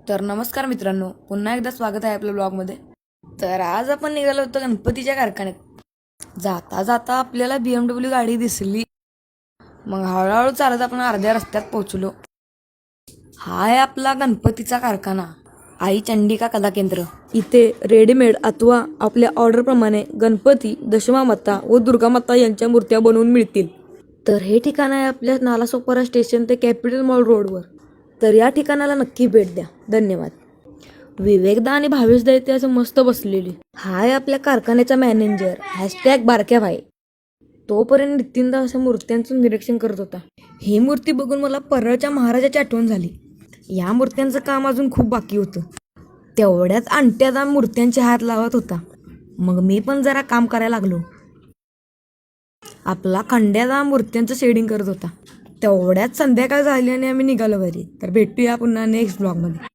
तर नमस्कार मित्रांनो, पुन्हा एकदा स्वागत आहे आपल्या ब्लॉगमध्ये. तर आज आपण निघालो होतो गणपतीच्या कारखान्यात. जाता जाता आपल्याला BMW गाडी दिसली. मग हळूहळू चालत आपण अर्ध्या रस्त्यात पोहोचलो. हा आहे आपला गणपतीचा कारखाना, आई चंडिका कला केंद्र. इथे रेडीमेड अथवा आपल्या ऑर्डरप्रमाणे गणपती, दशमामाता व दुर्गामाता यांच्या मूर्त्या बनवून मिळतील. तर हे ठिकाण आहे आपल्या नालासोपारा स्टेशन ते कॅपिटल मॉल रोडवर. तर या ठिकाणाला नक्की भेट द्या. धन्यवाद. विवेकदा आणि भावेशदा इथे असं मस्त बसलेली. हा आहे आपल्या कारखान्याचा मॅनेजर #बारक्या भाई. तोपर्यंत नितीनदा असं मूर्त्यांचं निरीक्षण करत होता. ही मूर्ती बघून मला परळच्या महाराजाची आठवण झाली. या मूर्त्यांचं काम अजून खूप बाकी होतं. तेवढ्याच अंट्यादा मूर्त्यांचे हात लावत होता. मग मी पण जरा काम करायला लागलो. आपला खंड्यादा मूर्त्यांचं शेडिंग करत होता. तेवढ्याच संध्याकाळ झाली आणि आम्ही निघालो घरी. तर भेटूया पुन्हा नेक्स्ट ब्लॉगमध्ये.